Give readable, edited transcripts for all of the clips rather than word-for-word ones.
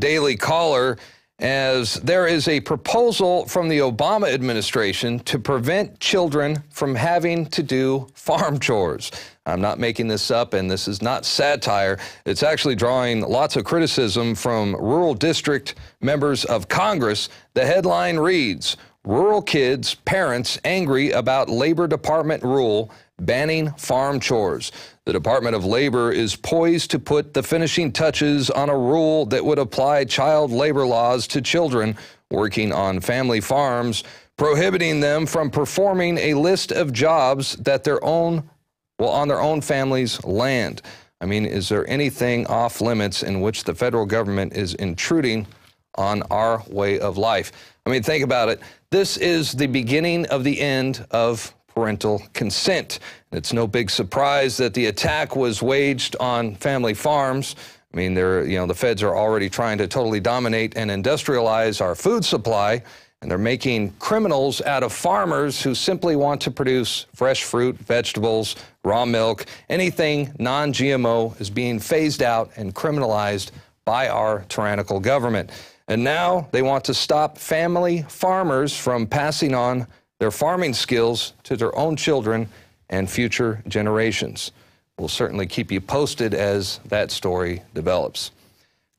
Daily Caller, as there is a proposal from the Obama administration to prevent children from having to do farm chores. I'm not making this up, and this is not satire. It's actually drawing lots of criticism from rural district members of Congress. The headline reads, "Rural kids' parents angry about Labor Department rule banning farm chores." The Department of Labor is poised to put the finishing touches on a rule that would apply child labor laws to children working on family farms, prohibiting them from performing a list of jobs that on their own family's land. I mean, is there anything off limits in which the federal government is intruding on our way of life? I mean, think about it. This is the beginning of the end of parental consent. It's no big surprise that the attack was waged on family farms. I mean, the feds are already trying to totally dominate and industrialize our food supply, and they're making criminals out of farmers who simply want to produce fresh fruit, vegetables, raw milk. Anything non-GMO is being phased out and criminalized by our tyrannical government. And now they want to stop family farmers from passing on their farming skills to their own children and future generations. We'll certainly keep you posted as that story develops.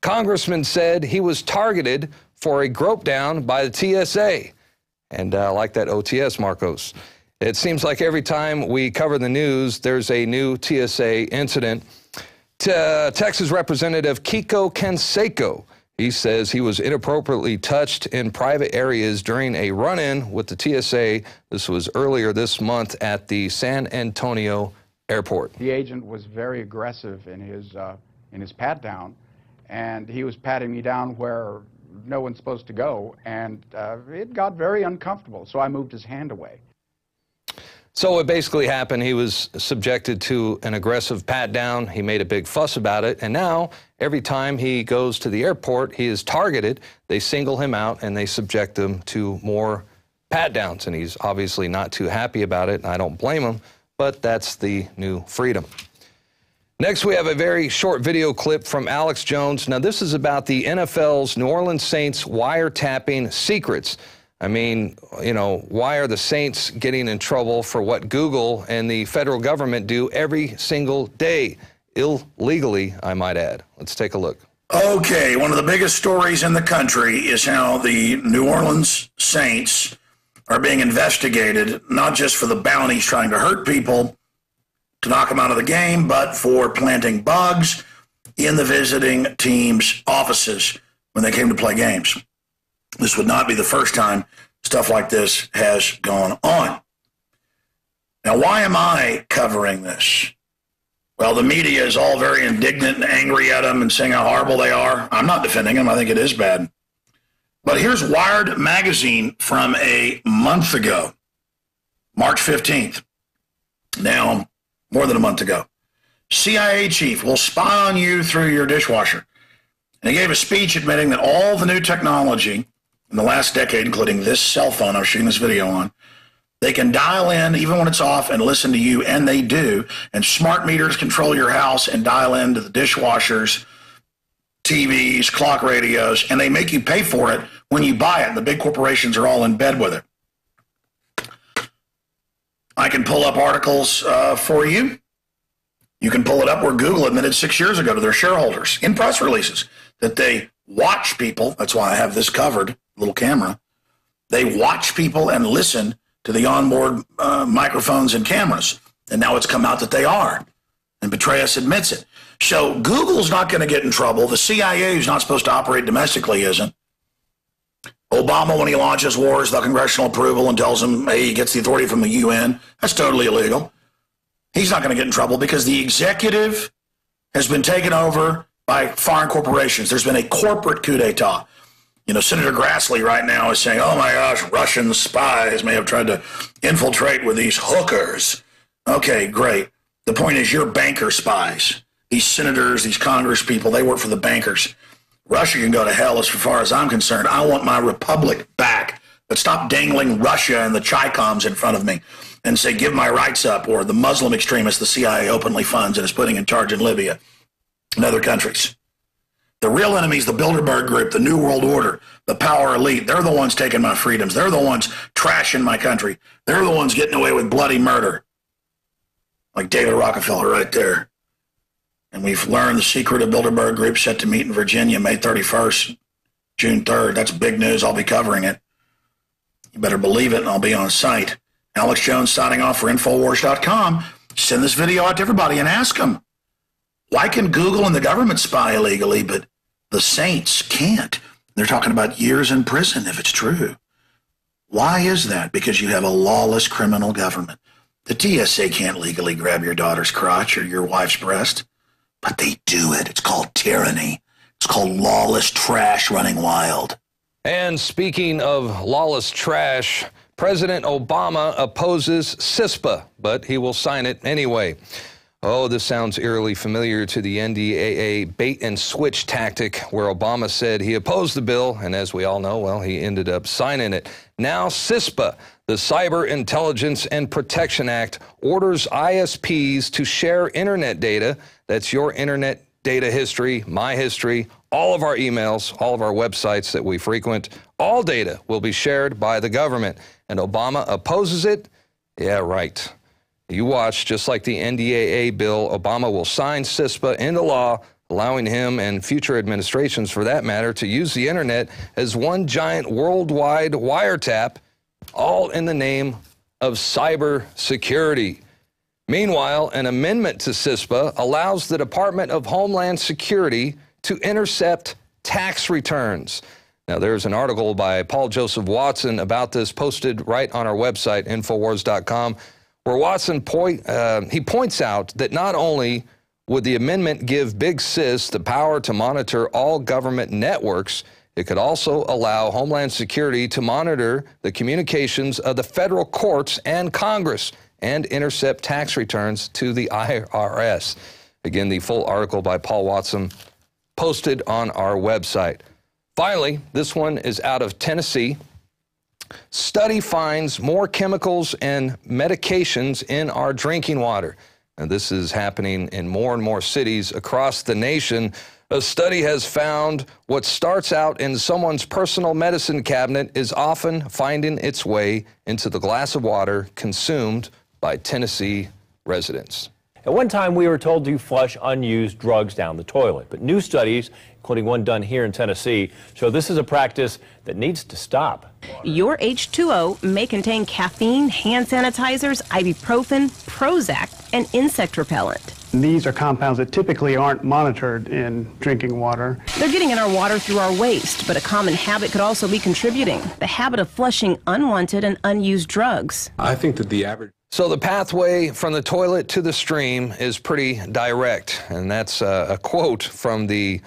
Congressman said he was targeted for a grope down by the TSA. And I like that OTS, Marcos. It seems like every time we cover the news, there's a new TSA incident. Texas Representative Kiko Canseco, he says he was inappropriately touched in private areas during a run-in with the TSA. This was earlier this month at the San Antonio airport. The agent was very aggressive in his pat down, and he was patting me down where no one's supposed to go, and it got very uncomfortable, so I moved his hand away. So what basically happened, he was subjected to an aggressive pat down. He made a big fuss about it, and now every time he goes to the airport, he is targeted. They single him out and they subject him to more pat downs, and he's obviously not too happy about it, and I don't blame him, but that's the new freedom. Next, we have a very short video clip from Alex Jones. Now, this is about the NFL's New Orleans Saints wiretapping secrets. I mean, why are the Saints getting in trouble for what Google and the federal government do every single day? Illegally, I might add. Let's take a look. Okay, one of the biggest stories in the country is how the New Orleans Saints are being investigated, not just for the bounties trying to hurt people, to knock them out of the game, but for planting bugs in the visiting team's offices when they came to play games. This would not be the first time stuff like this has gone on. Now, why am I covering this? Well, the media is all very indignant and angry at them and saying how horrible they are. I'm not defending them. I think it is bad. But here's Wired magazine from a month ago, March 15th. Now, more than a month ago. CIA chief will spy on you through your dishwasher. And he gave a speech admitting that all the new technology in the last decade, including this cell phone I'm shooting this video on, they can dial in even when it's off and listen to you, and they do. And smart meters control your house and dial into the dishwashers, TVs, clock radios, and they make you pay for it when you buy it. The big corporations are all in bed with it. I can pull up articles for you. You can pull it up where Google admitted 6 years ago to their shareholders in press releases that they watch people. That's why I have this covered, little camera. They watch people and listen to the onboard microphones and cameras. And now it's come out that they are. And Petraeus admits it. So Google's not going to get in trouble. The CIA, who's not supposed to operate domestically, isn't. Obama, when he launches wars, the congressional approval and tells him, hey, he gets the authority from the UN. That's totally illegal. He's not going to get in trouble because the executive has been taken over by foreign corporations. There's been a corporate coup d'etat. Senator Grassley right now is saying, oh my gosh, Russian spies may have tried to infiltrate with these hookers. Okay, great. The point is, you're banker spies. These senators, these Congress people, they work for the bankers. Russia can go to hell as far as I'm concerned. I want my republic back. But stop dangling Russia and the Chi-Coms in front of me and say, give my rights up, or the Muslim extremists the CIA openly funds and is putting in charge in Libya and other countries. The real enemy is the Bilderberg Group, the New World Order, the power elite. They're the ones taking my freedoms. They're the ones trashing my country. They're the ones getting away with bloody murder. Like David Rockefeller right there. And we've learned the secret of Bilderberg Group set to meet in Virginia May 31st, June 3rd. That's big news. I'll be covering it. You better believe it, and I'll be on site. Alex Jones signing off for Infowars.com. Send this video out to everybody and ask them, why can Google and the government spy illegally, but the saints can't? They're talking about years in prison if it's true. Why is that? Because you have a lawless criminal government. The TSA can't legally grab your daughter's crotch or your wife's breast, but they do it. It's called tyranny. It's called lawless trash running wild. And speaking of lawless trash, President Obama opposes CISPA, but he will sign it anyway. Oh, this sounds eerily familiar to the NDAA bait-and-switch tactic where Obama said he opposed the bill, and as we all know, well, he ended up signing it. Now CISPA, the Cyber Intelligence and Protection Act, orders ISPs to share Internet data. That's your Internet data history, my history, all of our emails, all of our websites that we frequent. All data will be shared by the government. And Obama opposes it? Yeah, right. You watch, just like the NDAA bill, Obama will sign CISPA into law, allowing him and future administrations, for that matter, to use the Internet as one giant worldwide wiretap, all in the name of cyber security. Meanwhile, an amendment to CISPA allows the Department of Homeland Security to intercept tax returns. Now, there's an article by Paul Joseph Watson about this posted right on our website, Infowars.com, where Watson points out that not only would the amendment give Big Sis the power to monitor all government networks, it could also allow Homeland Security to monitor the communications of the federal courts and Congress and intercept tax returns to the IRS. Again, the full article by Paul Watson posted on our website. Finally, this one is out of Tennessee. Study finds more chemicals and medications in our drinking water. And this is happening in more and more cities across the nation. A study has found what starts out in someone's personal medicine cabinet is often finding its way into the glass of water consumed by Tennessee residents. At one time, we were told to flush unused drugs down the toilet, but new studies, including one done here in Tennessee, show this is a practice that needs to stop. Your H2O may contain caffeine, hand sanitizers, ibuprofen, Prozac, and insect repellent. These are compounds that typically aren't monitored in drinking water. They're getting in our water through our waste, but a common habit could also be contributing. The habit of flushing unwanted and unused drugs. I think that the average... So the pathway from the toilet to the stream is pretty direct, and that's a quote from the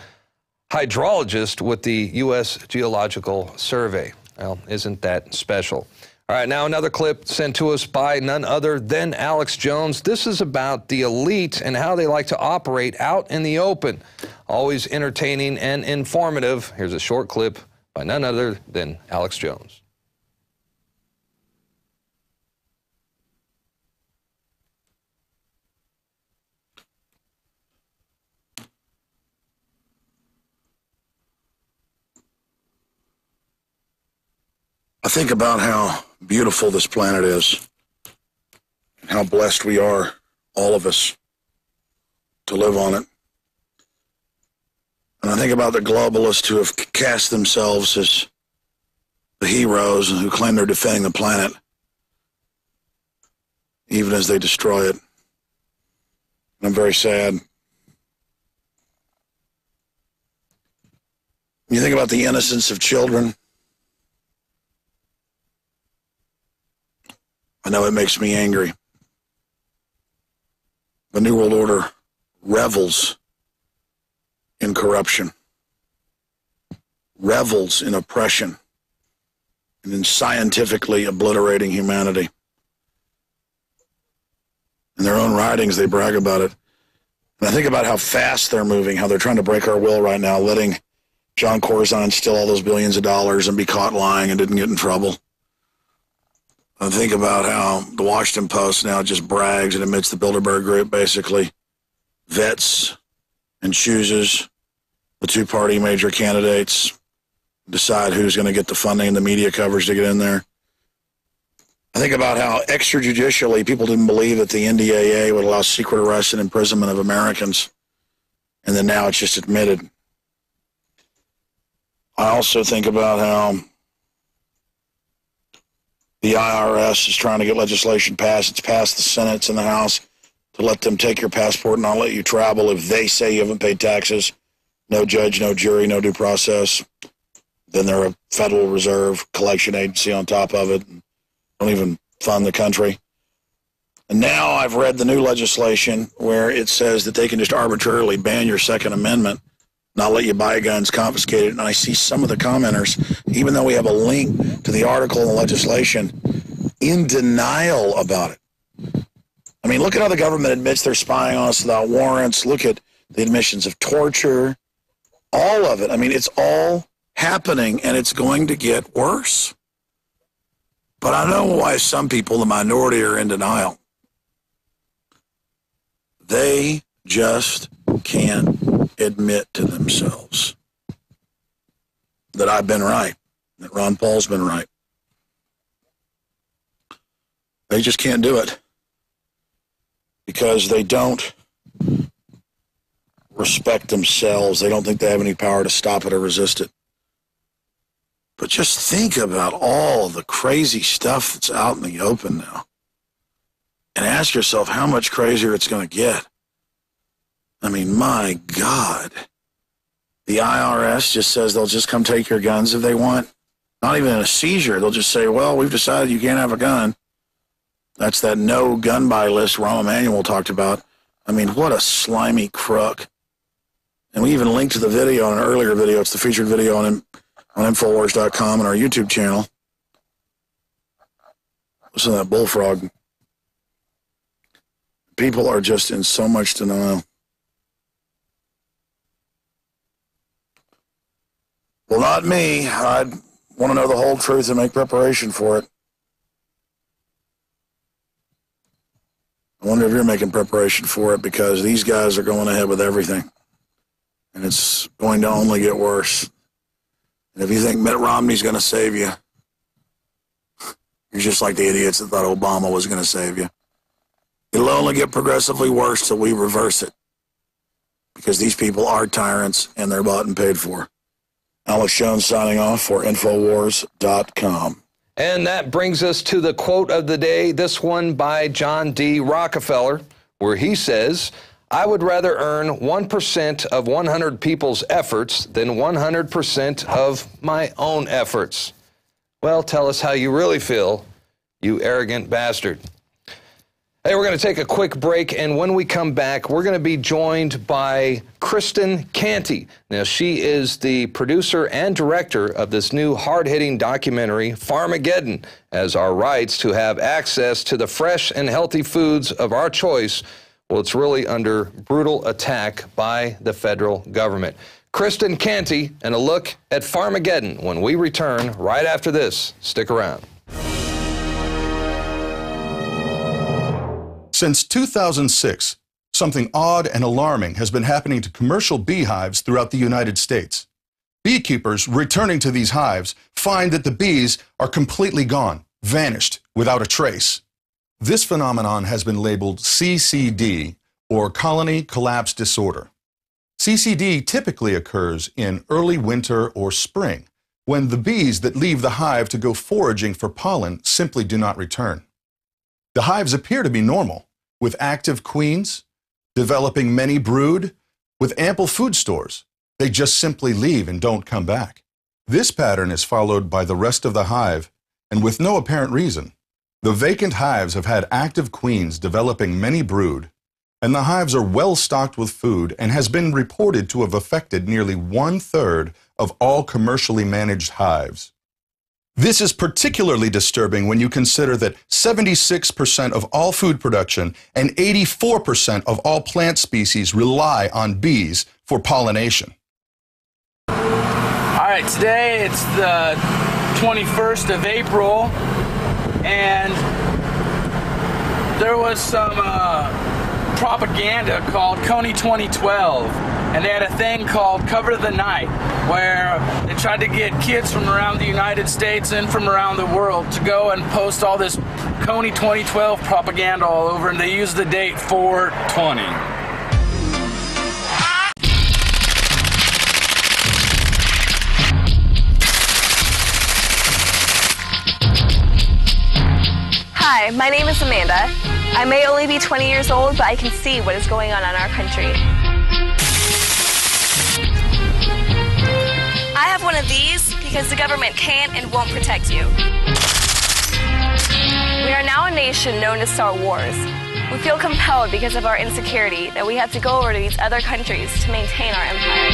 hydrologist with the U.S. Geological Survey. Well, isn't that special? All right, now another clip sent to us by none other than Alex Jones. This is about the elite and how they like to operate out in the open. Always entertaining and informative. Here's a short clip by none other than Alex Jones. I think about how beautiful this planet is, and how blessed we are, all of us, to live on it. And I think about the globalists who have cast themselves as the heroes and who claim they're defending the planet, even as they destroy it. And I'm very sad. When you think about the innocence of children, I know it makes me angry. The New World Order revels in corruption, revels in oppression, and in scientifically obliterating humanity. In their own writings, they brag about it. And I think about how fast they're moving, how they're trying to break our will right now, letting John Corzine steal all those billions of dollars and be caught lying and didn't get in trouble. I think about how the Washington Post now just brags and admits the Bilderberg Group basically vets and chooses the two-party major candidates, decide who's going to get the funding and the media coverage to get in there. I think about how extrajudicially people didn't believe that the NDAA would allow secret arrest and imprisonment of Americans, and then now it's just admitted. I also think about how the IRS is trying to get legislation passed. It's passed the Senate, it's in the House, to let them take your passport and not let you travel if they say you haven't paid taxes. No judge, no jury, no due process. Then they're a Federal Reserve collection agency on top of it. Don't even fund the country. And now I've read the new legislation where it says that they can just arbitrarily ban your Second Amendment, not let you buy guns, confiscate it. And I see some of the commenters, even though we have a link to the article in the legislation, in denial about it. I mean, look at how the government admits they're spying on us without warrants. Look at the admissions of torture. All of it. I mean, it's all happening, and it's going to get worse. But I know why some people, the minority, are in denial. They just can't admit to themselves that I've been right, that Ron Paul's been right. They just can't do it because they don't respect themselves. They don't think they have any power to stop it or resist it. But just think about all the crazy stuff that's out in the open now. And ask yourself how much crazier it's going to get. I mean, my God. The IRS just says they'll just come take your guns if they want. Not even in a seizure. They'll just say, well, we've decided you can't have a gun. That's that no gun buy list Rahm Emanuel talked about. I mean, what a slimy crook. And we even linked to the video in an earlier video. It's the featured video on Infowars.com and our YouTube channel. Listen to that bullfrog. People are just in so much denial. Well, not me. I want to know the whole truth and make preparation for it. I wonder if you're making preparation for it, because these guys are going ahead with everything. And it's going to only get worse. And if you think Mitt Romney's going to save you, you're just like the idiots that thought Obama was going to save you. It'll only get progressively worse till we reverse it. Because these people are tyrants and they're bought and paid for. Alex Jones signing off for Infowars.com. And that brings us to the quote of the day, this one by John D. Rockefeller, where he says, I would rather earn 1% of 100 people's efforts than 100% of my own efforts. Well, tell us how you really feel, you arrogant bastard. Hey, we're going to take a quick break, and when we come back, we're going to be joined by Kristen Canty. Now, she is the producer and director of this new hard-hitting documentary, Farmageddon, as our rights to have access to the fresh and healthy foods of our choice, well, it's really under brutal attack by the federal government. Kristen Canty and a look at Farmageddon when we return right after this. Stick around. Since 2006, something odd and alarming has been happening to commercial beehives throughout the United States. Beekeepers returning to these hives find that the bees are completely gone, vanished, without a trace. This phenomenon has been labeled CCD, or colony collapse disorder. CCD typically occurs in early winter or spring, when the bees that leave the hive to go foraging for pollen simply do not return. The hives appear to be normal, with active queens, developing many brood, with ample food stores. They just simply leave and don't come back. This pattern is followed by the rest of the hive, and with no apparent reason. The vacant hives have had active queens developing many brood, and the hives are well stocked with food and has been reported to have affected nearly 1/3 of all commercially managed hives. This is particularly disturbing when you consider that 76% of all food production and 84% of all plant species rely on bees for pollination. All right, today it's the 21st of April, and there was some propaganda called Coney 2012, and they had a thing called Cover the Night, where they tried to get kids from around the United States and from around the world to go and post all this Coney 2012 propaganda all over, and they used the date 4/20. Hi, my name is Amanda. I may only be 20 years old, but I can see what is going on in our country. I have one of these because the government can't and won't protect you. We are now a nation known to start wars. We feel compelled because of our insecurity that we have to go over to these other countries to maintain our empire.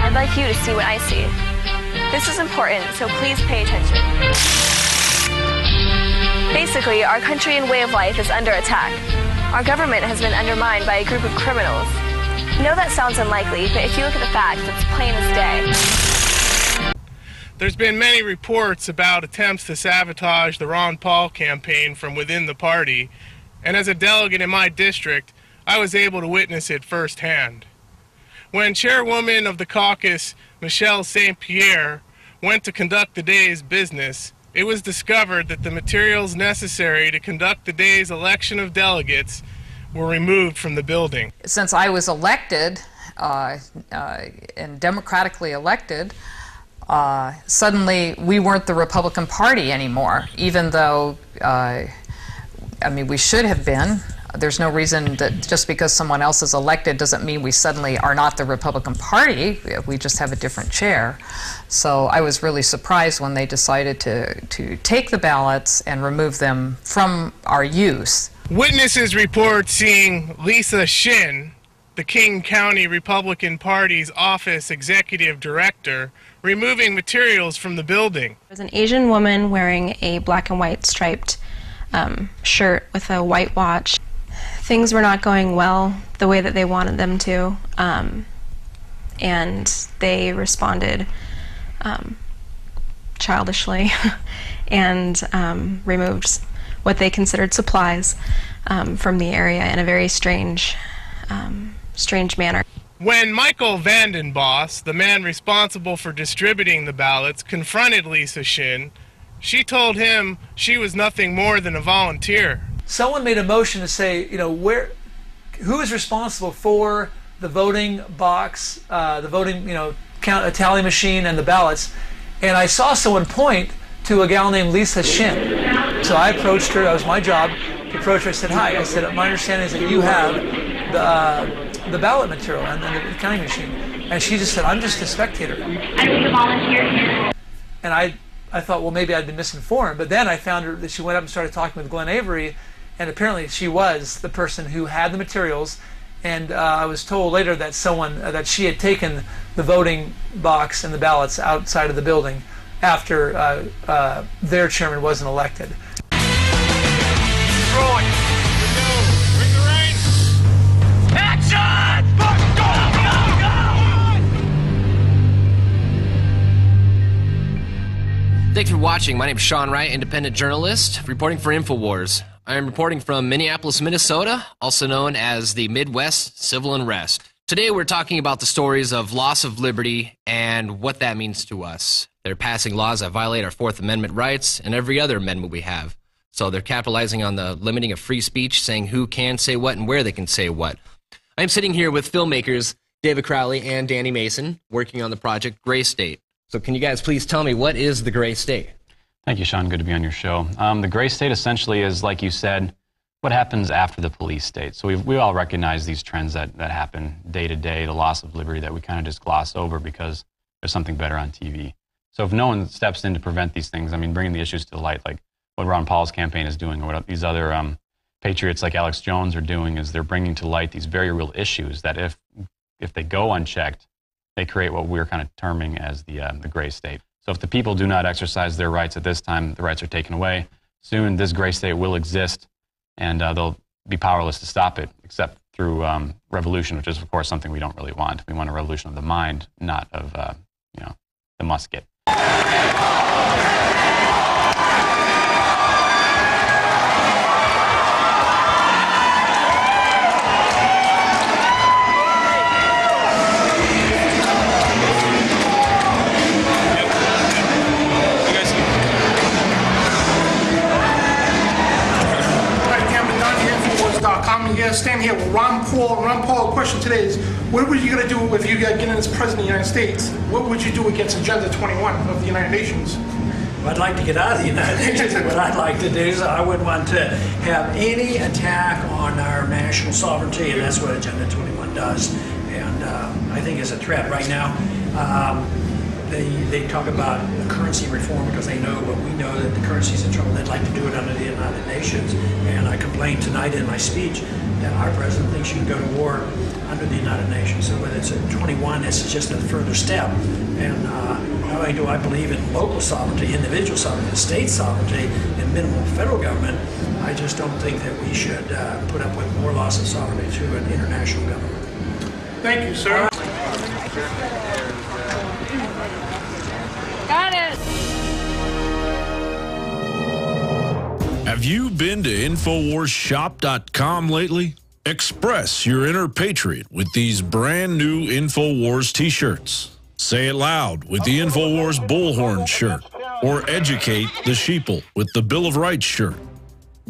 I'd like you to see what I see. This is important, so please pay attention. Basically, our country and way of life is under attack. Our government has been undermined by a group of criminals. I know that sounds unlikely, but if you look at the facts, it's plain as day. There's been many reports about attempts to sabotage the Ron Paul campaign from within the party, and as a delegate in my district, I was able to witness it firsthand. When chairwoman of the caucus, Michelle St. Pierre, went to conduct the day's business, it was discovered that the materials necessary to conduct the day's election of delegates were removed from the building. Since I was elected and democratically elected, suddenly we weren't the Republican Party anymore, even though, I mean, we should have been. There's no reason that just because someone else is elected doesn't mean we suddenly are not the Republican Party. We just have a different chair. So I was really surprised when they decided to take the ballots and remove them from our use. Witnesses report seeing Lisa Shin, the King County Republican Party's office executive director, removing materials from the building. There's an Asian woman wearing a black and white striped shirt with a white watch. Things were not going well the way that they wanted them to, and they responded childishly and removed what they considered supplies from the area in a very strange manner. When Michael Vandenboss, the man responsible for distributing the ballots, confronted Lisa Shin, she told him she was nothing more than a volunteer. Someone made a motion to say, you know, who is responsible for the voting box, the voting, you know, tally machine and the ballots, and I saw someone point to a gal named Lisa Shin. So I approached her. That was my job to approach her. I said, "Hi." I said, "My understanding is that you have the ballot material and the counting machine." And she just said, "I'm just a spectator." I need a volunteer here. And I thought, well, maybe I'd been misinformed. But then I found her that she went up and started talking with Glenn Avery, and apparently she was the person who had the materials. And I was told later that that she had taken the voting box and the ballots outside of the building after their chairman wasn't elected. Rolling. Bring the rain. Action! Go, go, go! Thanks for watching. My name is Sean Wright, independent journalist, reporting for Infowars. I am reporting from Minneapolis, Minnesota, also known as the Midwest Civil Unrest. Today we're talking about the stories of loss of liberty and what that means to us. They're passing laws that violate our Fourth Amendment rights and every other amendment we have. So they're capitalizing on the limiting of free speech, saying who can say what and where they can say what. I'm sitting here with filmmakers David Crowley and Danny Mason working on the project Gray State. So can you guys please tell me, what is the Gray State? Thank you, Sean. Good to be on your show. The gray state essentially is, like you said, what happens after the police state. So we all recognize these trends that happen day to day, the loss of liberty that we kind of just gloss over because there's something better on TV. So if no one steps in to prevent these things, I mean, bringing the issues to light, like what Ron Paul's campaign is doing, or what these other patriots like Alex Jones are doing, is they're bringing to light these very real issues that if they go unchecked, they create what we're kind of terming as the gray state. So if the people do not exercise their rights at this time, the rights are taken away. Soon this gray state will exist, and they'll be powerless to stop it, except through revolution, which is, of course, something we don't really want. We want a revolution of the mind, not of the musket. are standing here with Ron Paul. Ron Paul, the question today is, what were you going to do if you got getting as president of the United States? What would you do against Agenda 21 of the United Nations? Well, I'd like to get out of the United Nations. What I'd like to do is I wouldn't want to have any attack on our national sovereignty, and that's what Agenda 21 does. And I think it's a threat right now. They talk about currency reform because they know, but we know that the currency's in trouble. They'd like to do it under the United Nations. And I complained tonight in my speech that our president thinks you can go to war under the United Nations. So whether it's at 21, this is just a further step. And not only do I believe in local sovereignty, individual sovereignty, state sovereignty, and minimal federal government, I just don't think that we should put up with more loss of sovereignty to an international government. Thank you, sir. Got it. Have you been to InfoWarsShop.com lately? Express your inner patriot with these brand new InfoWars t-shirts. Say it loud with the InfoWars Bullhorn shirt, or educate the sheeple with the Bill of Rights shirt.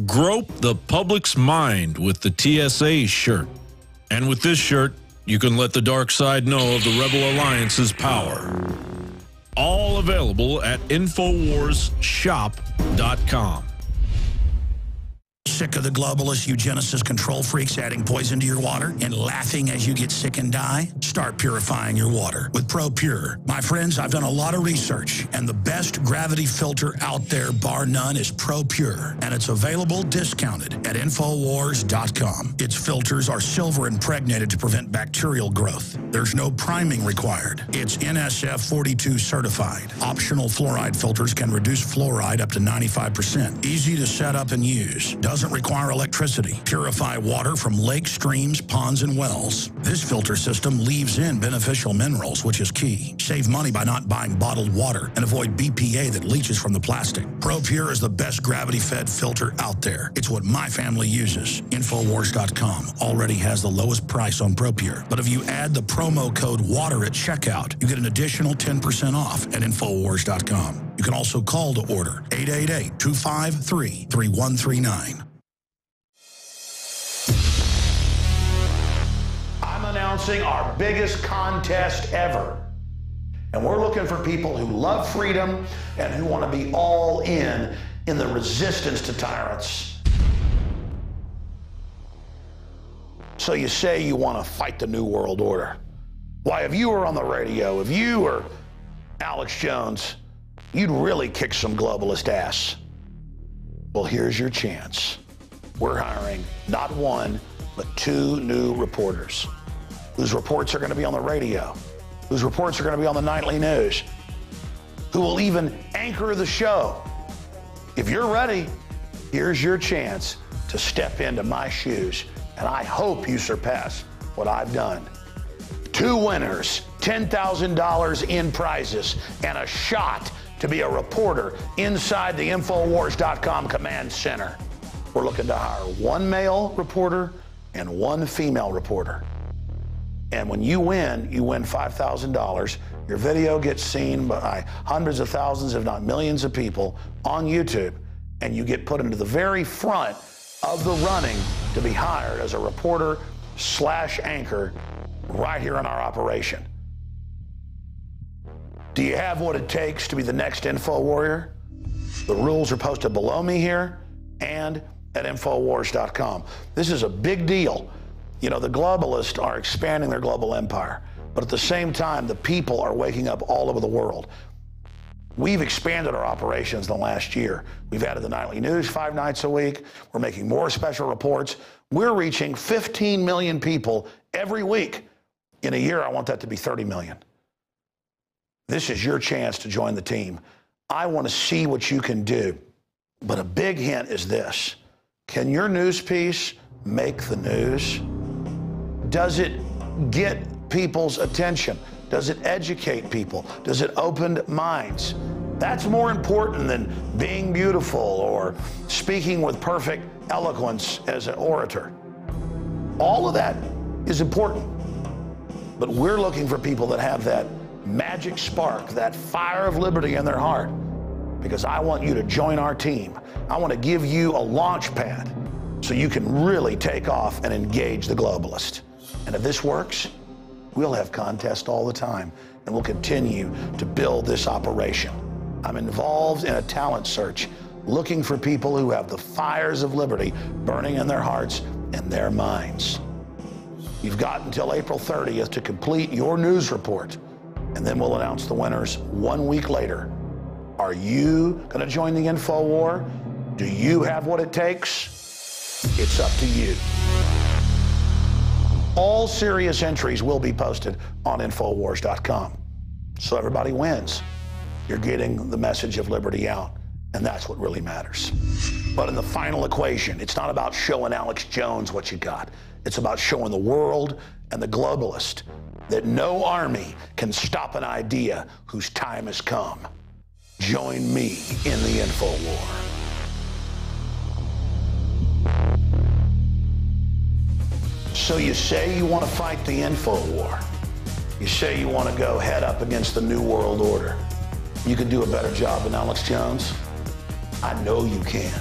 Grope the public's mind with the TSA shirt. And with this shirt, you can let the dark side know of the Rebel Alliance's power. All available at InfoWarsShop.com. Sick of the globalist eugenicist control freaks adding poison to your water and laughing as you get sick and die? Start purifying your water with ProPure. My friends, I've done a lot of research, and the best gravity filter out there, bar none, is ProPure, and it's available discounted at Infowars.com. Its filters are silver impregnated to prevent bacterial growth. There's no priming required. It's NSF 42 certified. Optional fluoride filters can reduce fluoride up to 95%. Easy to set up and use. Doesn't require electricity. Purify water from lakes, streams, ponds, and wells. This filter system leaves in beneficial minerals, which is key. Save money by not buying bottled water and avoid BPA that leaches from the plastic. ProPure is the best gravity-fed filter out there. It's what my family uses. Infowars.com already has the lowest price on ProPure. But if you add the promo code WATER at checkout, you get an additional 10% off at Infowars.com. You can also call to order 888-253-3139. I'm announcing our biggest contest ever. And we're looking for people who love freedom and who want to be all in the resistance to tyrants. So you say you want to fight the New World Order. Why, if you were on the radio, if you were Alex Jones, you'd really kick some globalist ass. Well, here's your chance. We're hiring not one, but 2 new reporters whose reports are going to be on the radio, whose reports are going to be on the nightly news, who will even anchor the show. If you're ready, here's your chance to step into my shoes, and I hope you surpass what I've done. 2 winners, $10,000 in prizes, and a shot to be a reporter inside the Infowars.com command center. We're looking to hire 1 male reporter and 1 female reporter. And when you win $5,000. Your video gets seen by hundreds of thousands, if not millions of people on YouTube, and you get put into the very front of the running to be hired as a reporter/anchor right here in our operation. Do you have what it takes to be the next Info Warrior? The rules are posted below me here and at Infowars.com. This is a big deal. You know, the globalists are expanding their global empire, but at the same time, the people are waking up all over the world. We've expanded our operations in the last year. We've added the nightly news 5 nights a week. We're making more special reports. We're reaching 15 million people every week. In a year, I want that to be 30 million. This is your chance to join the team. I want to see what you can do. But a big hint is this. Can your news piece make the news? Does it get people's attention? Does it educate people? Does it open minds? That's more important than being beautiful or speaking with perfect eloquence as an orator. All of that is important. But we're looking for people that have that magic spark, that fire of liberty in their heart, because I want you to join our team. I want to give you a launch pad so you can really take off and engage the globalist. And if this works, we'll have contests all the time, and we'll continue to build this operation. I'm involved in a talent search, looking for people who have the fires of liberty burning in their hearts and their minds. You've got until April 30th to complete your news report, and then we'll announce the winners 1 week later. Are you going to join the info war? Do you have what it takes? It's up to you. All serious entries will be posted on Infowars.com. So everybody wins. You're getting the message of liberty out, and that's what really matters. But in the final equation, it's not about showing Alex Jones what you got. It's about showing the world and the globalist that no army can stop an idea whose time has come. Join me in the info war. So you say you want to fight the info war. You say you want to go head up against the New World Order. You can do a better job than Alex Jones? I know you can.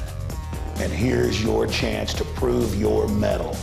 And here's your chance to prove your mettle.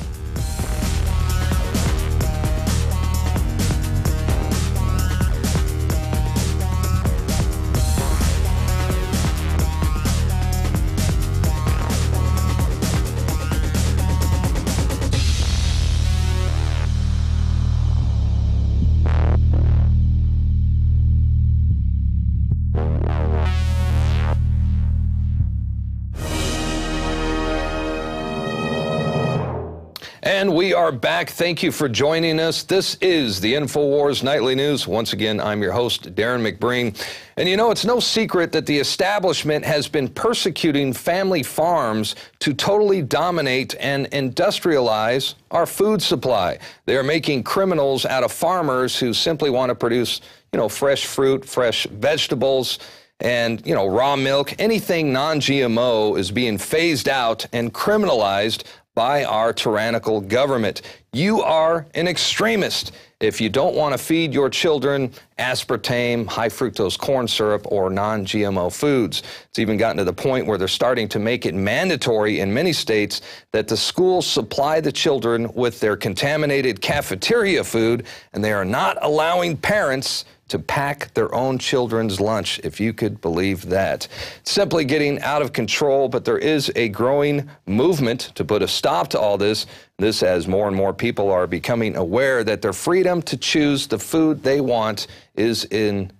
And we are back. Thank you for joining us. This is the Infowars Nightly News. Once again, I'm your host, Darrin McBreen. And you know, it's no secret that the establishment has been persecuting family farms to totally dominate and industrialize our food supply. They are making criminals out of farmers who simply want to produce, fresh fruit, fresh vegetables, and, raw milk. Anything non-GMO is being phased out and criminalized by our tyrannical government. You are an extremist if you don't want to feed your children aspartame, high fructose corn syrup, or non-GMO foods. It's even gotten to the point where they're starting to make it mandatory in many states that the schools supply the children with their contaminated cafeteria food, and they are not allowing parents to pack their own children's lunch, if you could believe that. It's simply getting out of control, but there is a growing movement to put a stop to all this. This as more and more people are becoming aware that their freedom to choose the food they want is in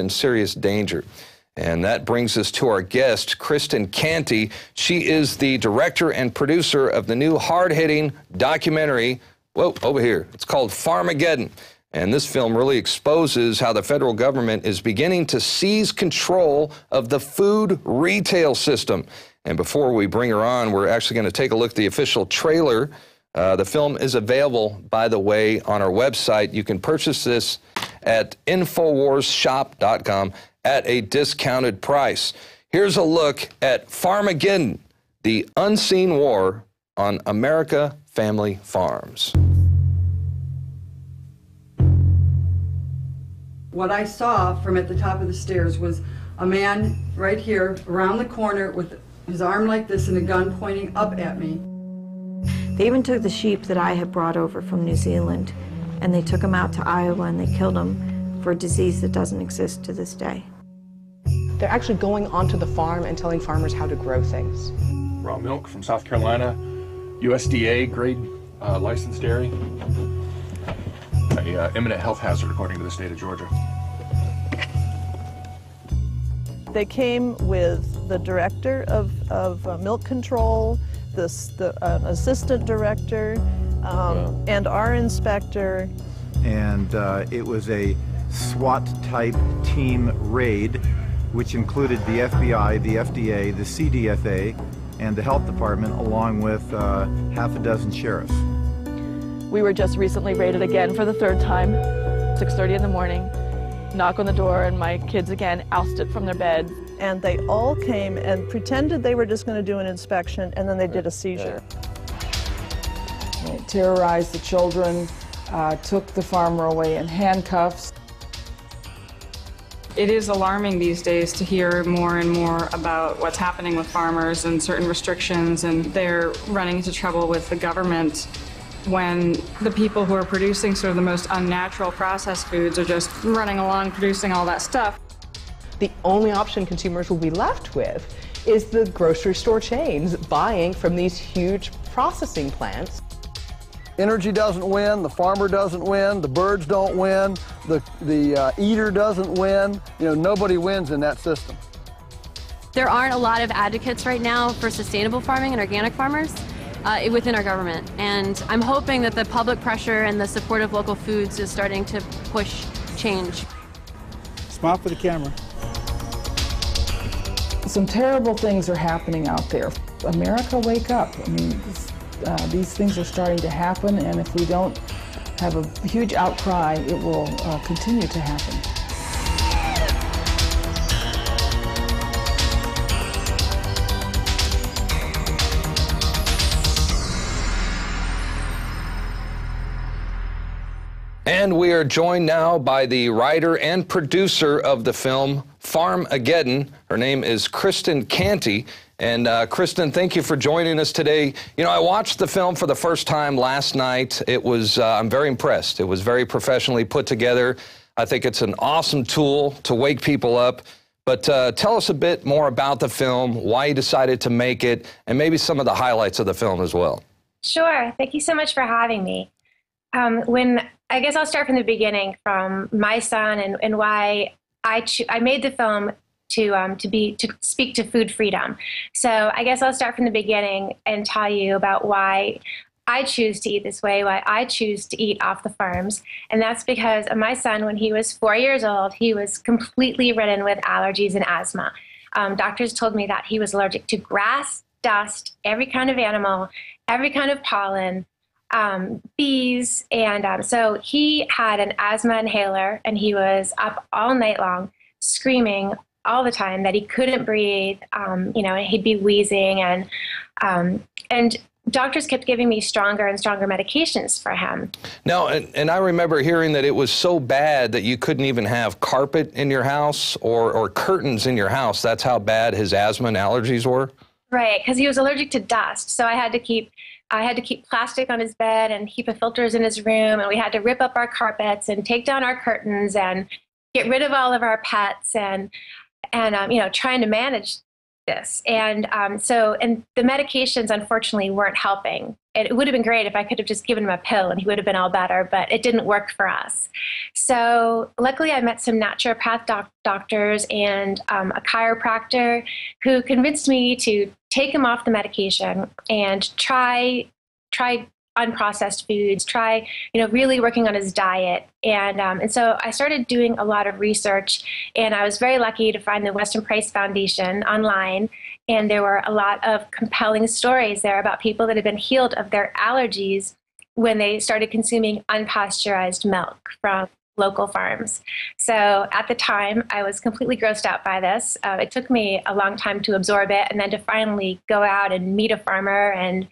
serious danger. And that brings us to our guest, Kristen Canty. She is the director and producer of the new hard-hitting documentary, over here. It's called Farmageddon. And this film really exposes how the federal government is beginning to seize control of the food retail system. And before we bring her on, we're actually going to take a look at the official trailer. The film is available, by the way, on our website. You can purchase this at InfoWarsShop.com at a discounted price. Here's a look at Farmageddon, the unseen war on America family farms. What I saw from at the top of the stairs was a man right here around the corner with his arm like this and a gun pointing up at me. They even took the sheep that I had brought over from New Zealand and they took them out to Iowa and they killed them for a disease that doesn't exist to this day. They're actually going onto the farm and telling farmers how to grow things. Raw milk from South Carolina, USDA grade licensed dairy. Imminent health hazard according to the state of Georgia. They came with the director of milk control, the assistant director, and our inspector. And it was a SWAT-type team raid, which included the FBI, the FDA, the CDFA, and the health department, along with half a dozen sheriffs. We were just recently raided again for the third time, 6:30 in the morning. Knock on the door and my kids again ousted from their beds. And they all came and pretended they were just going to do an inspection, and then they did a seizure. They terrorized the children, took the farmer away in handcuffs. It is alarming these days to hear more and more about what's happening with farmers and certain restrictions, and they're running into trouble with the government when the people who are producing sort of the most unnatural processed foods are just running along producing all that stuff. The only option consumers will be left with is the grocery store chains buying from these huge processing plants. Energy doesn't win, the farmer doesn't win, the birds don't win, the eater doesn't win. Nobody wins in that system. There aren't a lot of advocates right now for sustainable farming and organic farmers within our government. And I'm hoping that the public pressure and the support of local foods is starting to push change. Smile for the camera. Some terrible things are happening out there. America, wake up. I mean, these things are starting to happen, and if we don't have a huge outcry, it will continue to happen. And we are joined now by the writer and producer of the film Farmageddon. Her name is Kristen Canty. And Kristen, thank you for joining us today. I watched the film for the first time last night. It was, I'm very impressed. It was very professionally put together. I think it's an awesome tool to wake people up. But tell us a bit more about the film, why you decided to make it, and maybe some of the highlights of the film as well. Sure. Thank you so much for having me. I guess I'll start from the beginning, from my son and why I made the film to speak to food freedom. So I guess I'll start from the beginning and tell you about why I choose to eat this way, why I choose to eat off the farms. And that's because my son, when he was 4 years old, he was completely ridden with allergies and asthma. Doctors told me that he was allergic to grass, dust, every kind of animal, every kind of pollen, bees. And so he had an asthma inhaler, and he was up all night long screaming all the time that he couldn't breathe, he'd be wheezing, and doctors kept giving me stronger and stronger medications for him. Now, and I remember hearing that it was so bad that you couldn't even have carpet in your house or curtains in your house. That's how bad his asthma and allergies were? Right, because he was allergic to dust, so I had to keep plastic on his bed and HEPA filters in his room, and we had to rip up our carpets and take down our curtains and get rid of all of our pets and trying to manage this. And the medications, unfortunately, weren't helping. It would have been great if I could have just given him a pill and he would have been all better, but it didn't work for us. So luckily I met some naturopath doctors and a chiropractor who convinced me to take him off the medication and try unprocessed foods, try really working on his diet. And so I started doing a lot of research, and I was very lucky to find the Weston Price Foundation online. And there were a lot of compelling stories there about people that had been healed of their allergies when they started consuming unpasteurized milk from local farms. So at the time, I was completely grossed out by this. It took me a long time to absorb it, and then to finally go out and meet a farmer and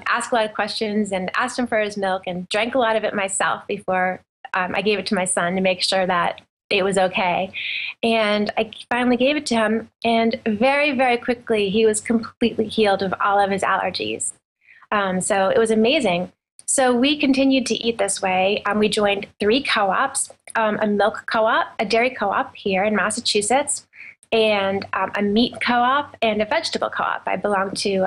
ask a lot of questions and asked him for his milk and drank a lot of it myself before I gave it to my son to make sure that it was okay. And I finally gave it to him, and very, very quickly, he was completely healed of all of his allergies. So it was amazing. So we continued to eat this way. We joined 3 co-ops, a milk co-op, a dairy co-op here in Massachusetts, and a meat co-op and a vegetable co-op. I belong to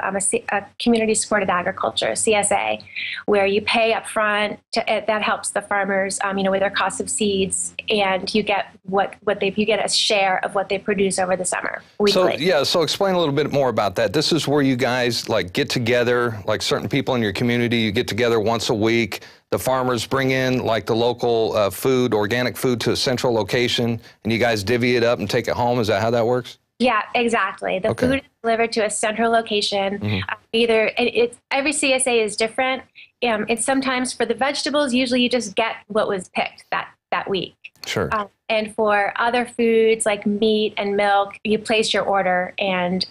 a community supported agriculture, CSA, where you pay up front. That helps the farmers, with their cost of seeds, and you get you get a share of what they produce over the summer weekly. So explain a little bit more about that. This is where you guys get together, like certain people in your community, you get together once a week. The farmers bring in the local food, organic food, to a central location, and you guys divvy it up and take it home. Is that how that works? Yeah, exactly. The food is delivered to a central location. Mm-hmm. Every CSA is different. It's sometimes for the vegetables, usually you just get what was picked that week. Sure. And for other foods like meat and milk, you place your order, and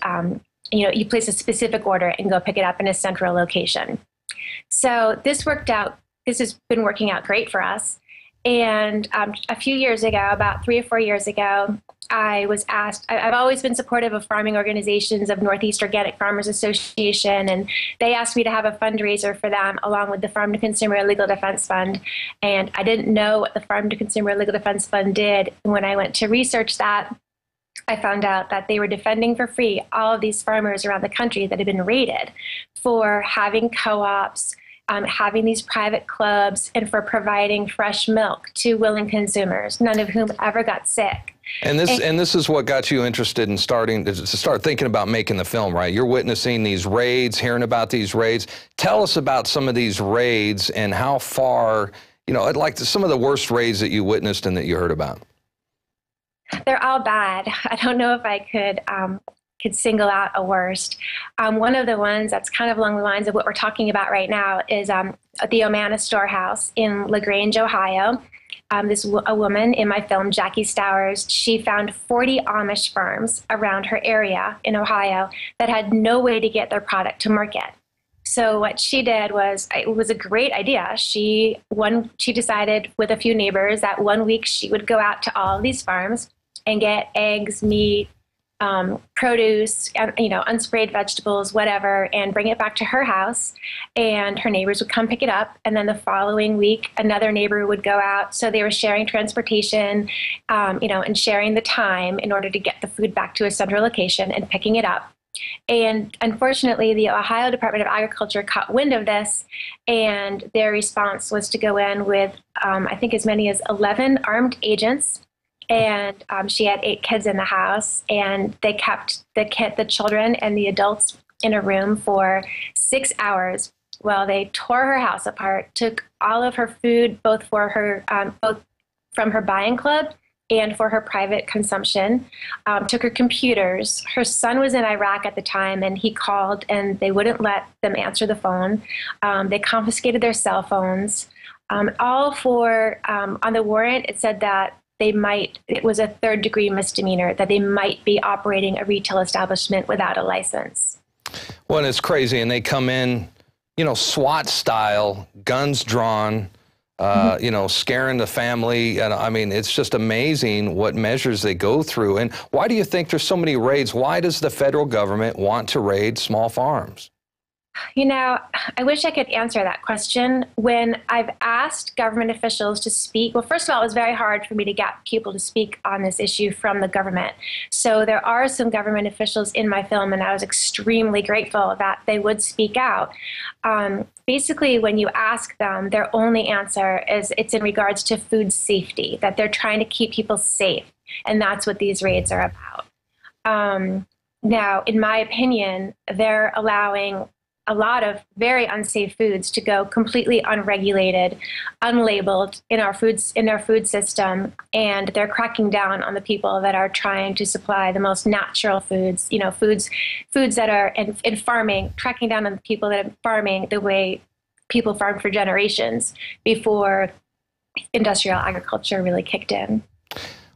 you place a specific order and go pick it up in a central location. So this worked out. This has been working out great for us. And a few years ago, about 3 or 4 years ago, I was asked, I've always been supportive of farming organizations of Northeast Organic Farmers Association, and they asked me to have a fundraiser for them along with the Farm to Consumer Legal Defense Fund. And I didn't know what the Farm to Consumer Legal Defense Fund did. And when I went to research that, I found out that they were defending for free all of these farmers around the country that had been raided for having co-ops, having these private clubs, and for providing fresh milk to willing consumers, none of whom ever got sick. And this is what got you interested in starting to start thinking about making the film, right? You're witnessing these raids, hearing about these raids. Tell us about some of these raids and how far, you know, like some of the worst raids that you witnessed and that you heard about. They're all bad. I don't know if I could single out a worst. One of the ones that's kind of along the lines of what we're talking about right now is the Omana Storehouse in LaGrange, Ohio. A woman in my film, Jackie Stowers, she found 40 Amish farms around her area in Ohio that had no way to get their product to market. So what she did was, it was a great idea. She decided with a few neighbors that 1 week she would go out to all of these farms and get eggs, meat, produce, unsprayed vegetables, whatever, and bring it back to her house, and her neighbors would come pick it up. And then the following week, another neighbor would go out. So they were sharing transportation, and sharing the time in order to get the food back to a central location and picking it up. And unfortunately, the Ohio Department of Agriculture caught wind of this, and their response was to go in with, I think, as many as 11 armed agents. And she had 8 kids in the house, and they kept the children and the adults in a room for 6 hours while they tore her house apart, took all of her food, both from her buying club and for her private consumption, took her computers. Her son was in Iraq at the time, and he called, and they wouldn't let them answer the phone. They confiscated their cell phones, all for, on the warrant, it said that it was a 3rd-degree misdemeanor, that they might be operating a retail establishment without a license. Well, and it's crazy, and they come in, SWAT style, guns drawn, scaring the family. And I mean, it's just amazing what measures they go through. And why do you think there's so many raids? Why does the federal government want to raid small farms? I wish I could answer that question. When I've asked government officials to speak, well, first of all, it was very hard for me to get people to speak on this issue from the government. So there are some government officials in my film, and I was extremely grateful that they would speak out. Basically, when you ask them, their only answer is it's in regards to food safety, that they're trying to keep people safe, and that's what these raids are about. Now, in my opinion, they're allowing a lot of very unsafe foods to go completely unregulated, unlabeled in our food system, and they're cracking down on the people that are trying to supply the most natural foods, foods that are in farming, tracking down on the people that are farming the way people farmed for generations before industrial agriculture really kicked in.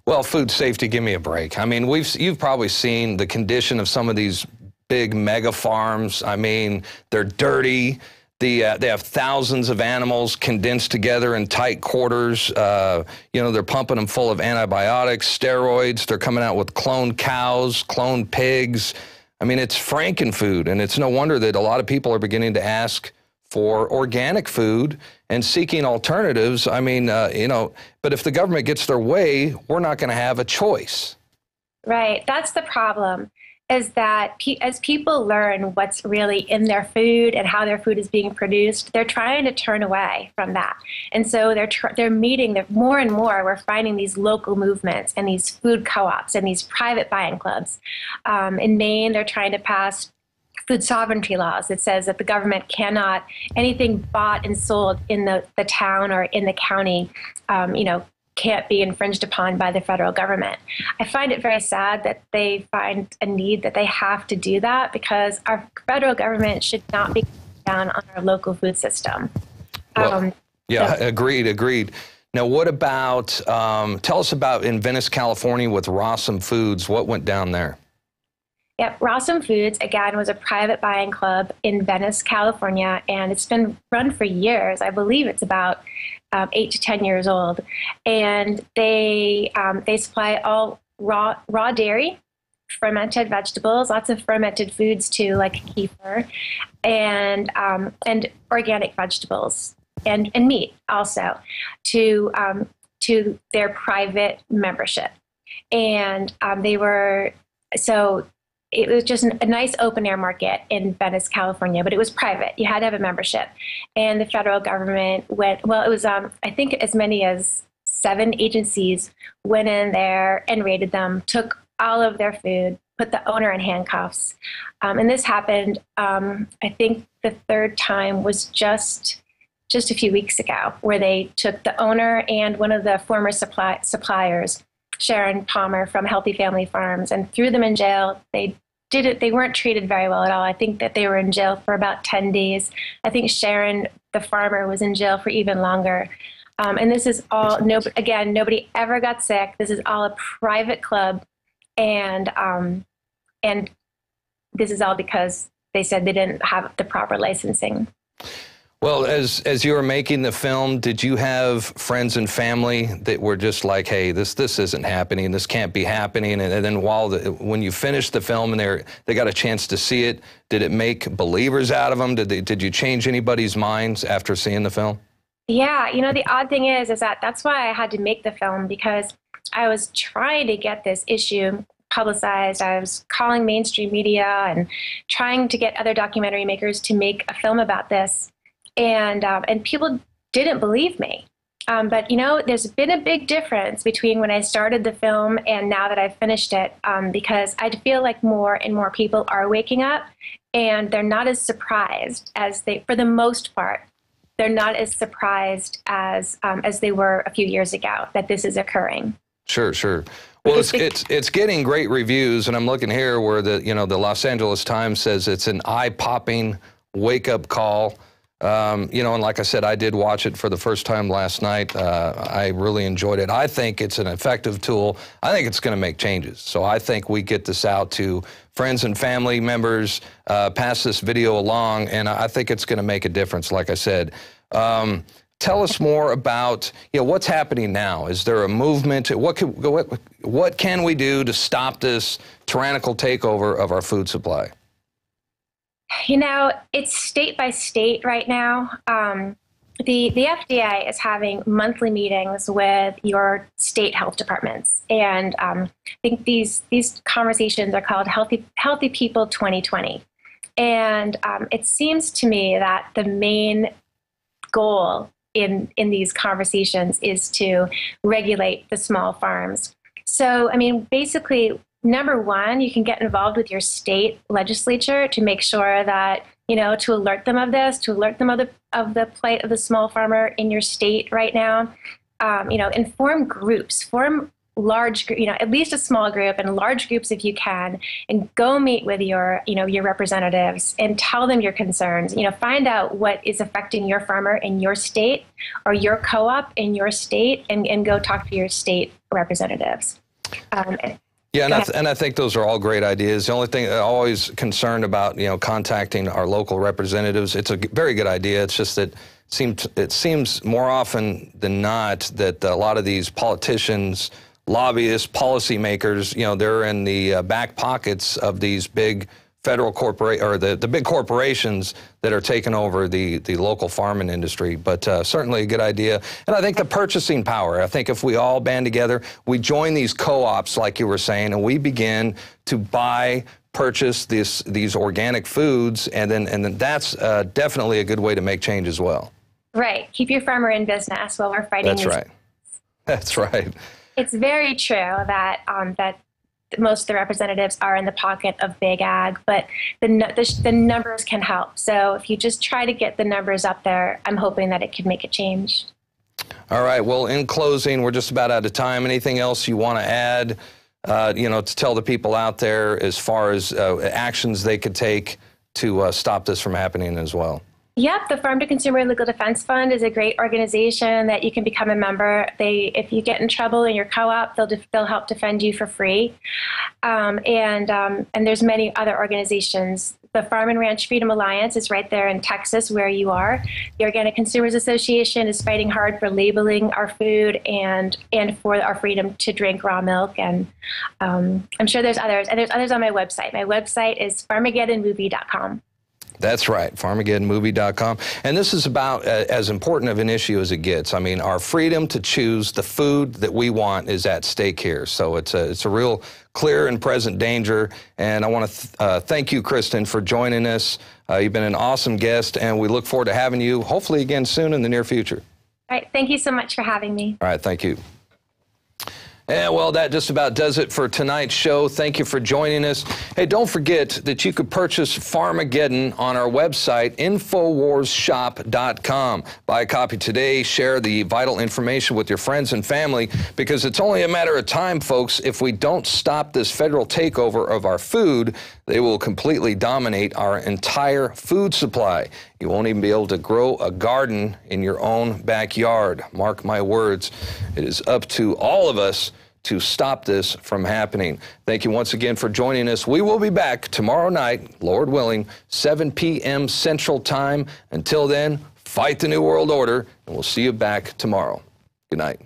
Well, food safety, give me a break. I mean, you've probably seen the condition of some of these big mega farms. I mean, they're dirty. They have thousands of animals condensed together in tight quarters. They're pumping them full of antibiotics, steroids. They're coming out with cloned cows, cloned pigs. I mean, it's frankenfood, and it's no wonder that a lot of people are beginning to ask for organic food and seeking alternatives. I mean, but if the government gets their way, we're not going to have a choice. Right. That's the problem. Is that as people learn what's really in their food and how their food is being produced, they're trying to turn away from that. And so they're meeting more and more. We're finding these local movements and these food co-ops and these private buying clubs. In Maine, they're trying to pass food sovereignty laws that says that the government cannot, anything bought and sold in the town or in the county, can't be infringed upon by the federal government. I find it very sad that they find a need that they have to do that, because our federal government should not be down on our local food system. Agreed. Now, what about, tell us about in Venice, California with Rossum Foods, what went down there? Yep, Rawsome Foods, again, was a private buying club in Venice, California, and it's been run for years. I believe it's about 8 to 10 years old. And they supply all raw dairy, fermented vegetables, lots of fermented foods too, like kefir, and organic vegetables and meat also to their private membership. And it was just a nice open air market in Venice, California, but it was private. You had to have a membership. And the federal government it was, I think as many as 7 agencies went in there and raided them, took all of their food, put the owner in handcuffs. And this happened, I think the third time was just a few weeks ago, where they took the owner and one of the former suppliers, Sharon Palmer from Healthy Family Farms, and threw them in jail. They weren't treated very well at all. I think that they were in jail for about 10 days. I think Sharon, the farmer, was in jail for even longer. And this is all, nobody ever got sick. This is all a private club. And this is all because they said they didn't have the proper licensing. Well, as you were making the film, did you have friends and family that were just like, hey, this isn't happening, this can't be happening? And then when you finished the film and they got a chance to see it, did it make believers out of them? Did you change anybody's minds after seeing the film? Yeah, the odd thing is that that's why I had to make the film, because I was trying to get this issue publicized. I was calling mainstream media and trying to get other documentary makers to make a film about this. And people didn't believe me. But, there's been a big difference between when I started the film and now that I've finished it, because I feel like more and more people are waking up, and they're not as surprised for the most part, they're not as surprised as they were a few years ago that this is occurring. Sure. Well, it's getting great reviews, and I'm looking here where the Los Angeles Times says it's an eye-popping wake-up call. And like I said, I did watch it for the first time last night. I really enjoyed it. I think it's an effective tool. I think it's going to make changes. So I think we get this out to friends and family members, pass this video along, and I think it's going to make a difference, like I said. Tell us more about what's happening now. Is there a movement? What can we do to stop this tyrannical takeover of our food supply? It's state by state right now. The FDA is having monthly meetings with your state health departments, and I think these conversations are called Healthy People 2020. And it seems to me that the main goal in these conversations is to regulate the small farms. So, basically, number one, you can get involved with your state legislature to make sure that, to alert them of this, to alert them of the plight of the small farmer in your state right now. And form groups, form large, at least a small group and large groups if you can, and go meet with your representatives and tell them your concerns. Find out what is affecting your farmer in your state or your co-op in your state, and go talk to your state representatives. Yeah, and I think those are all great ideas. The only thing I'm always concerned about, contacting our local representatives, it's a very good idea. It's just that it seems more often than not that a lot of these politicians, lobbyists, policymakers, they're in the back pockets of these big federal the big corporations that are taking over the local farming industry. But certainly a good idea. And I think the purchasing power, I think if we all band together, we join these co-ops like you were saying, and we begin to purchase these organic foods, and then that's definitely a good way to make change as well. Right. Keep your farmer in business while we're fighting. That's right. It's very true that that most of the representatives are in the pocket of big ag, but the numbers can help. So if you just try to get the numbers up there, I'm hoping that it could make a change. All right. Well, in closing, we're just about out of time. Anything else you want to add, to tell the people out there as far as actions they could take to stop this from happening as well? Yep, the Farm to Consumer Legal Defense Fund is a great organization that you can become a member. If you get in trouble in your co-op, they'll help defend you for free. And there's many other organizations. The Farm and Ranch Freedom Alliance is right there in Texas, where you are. The Organic Consumers Association is fighting hard for labeling our food and for our freedom to drink raw milk. And I'm sure there's others. And there's others on my website. My website is farmageddonmovie.com. That's right, farmageddonmovie.com. And this is about as important of an issue as it gets. I mean, our freedom to choose the food that we want is at stake here. So it's a real clear and present danger. And I want to thank you, Kristen, for joining us. You've been an awesome guest, and we look forward to having you hopefully again soon in the near future. All right, thank you so much for having me. All right, thank you. And well, that just about does it for tonight's show. Thank you for joining us. Hey, don't forget that you could purchase Farmageddon on our website, InfoWarsShop.com. Buy a copy today. Share the vital information with your friends and family, because it's only a matter of time, folks. If we don't stop this federal takeover of our food, they will completely dominate our entire food supply. You won't even be able to grow a garden in your own backyard. Mark my words. It is up to all of us to stop this from happening. Thank you once again for joining us. We will be back tomorrow night, Lord willing, 7 p.m. Central Time. Until then, fight the New World Order, and we'll see you back tomorrow. Good night.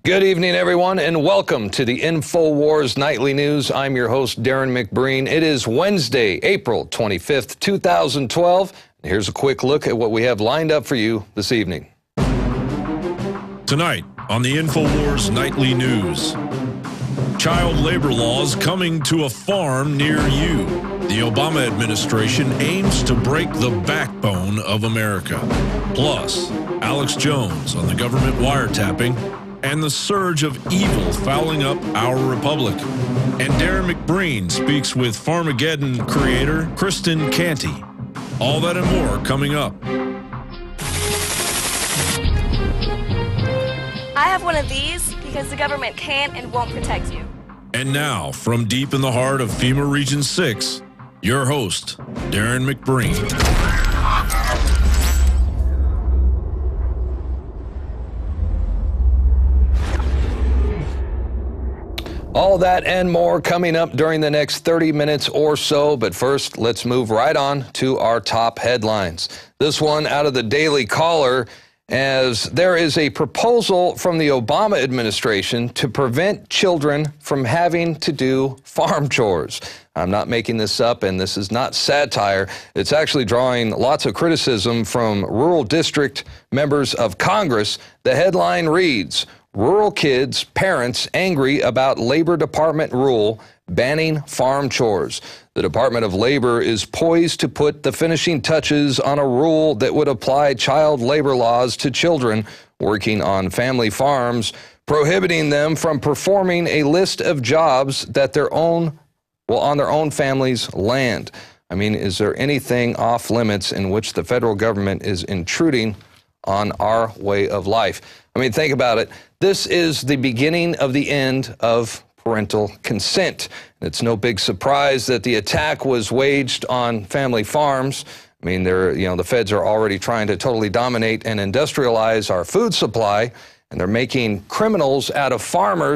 Good evening, everyone, and welcome to the Infowars Nightly News. I'm your host, Darrin McBreen. It is Wednesday, April 25th, 2012. And here's a quick look at what we have lined up for you this evening. Tonight on the Infowars Nightly News, child labor laws coming to a farm near you. The Obama administration aims to break the backbone of America. Plus, Alex Jones on the government wiretapping and the surge of evil fouling up our republic. And Darrin McBreen speaks with Farmageddon creator Kristen Canty. All that and more coming up. I have one of these because the government can't and won't protect you. And now, from deep in the heart of FEMA Region 6, your host, Darrin McBreen. All that and more coming up during the next 30 minutes or so. But first, let's move right on to our top headlines. This one out of the Daily Caller, as there is a proposal from the Obama administration to prevent children from having to do farm chores. I'm not making this up, and this is not satire. It's actually drawing lots of criticism from rural district members of Congress. The headline reads, "Rural kids' parents angry about Labor Department rule banning farm chores." The Department of Labor is poised to put the finishing touches on a rule that would apply child labor laws to children working on family farms, prohibiting them from performing a list of jobs that on their own family's land. I mean, is there anything off limits in which the federal government is intruding on our way of life? I mean, think about it. This is the beginning of the end of parental consent. It's no big surprise that the attack was waged on family farms. I mean, the feds are already trying to totally dominate and industrialize our food supply, and they're making criminals out of farmers.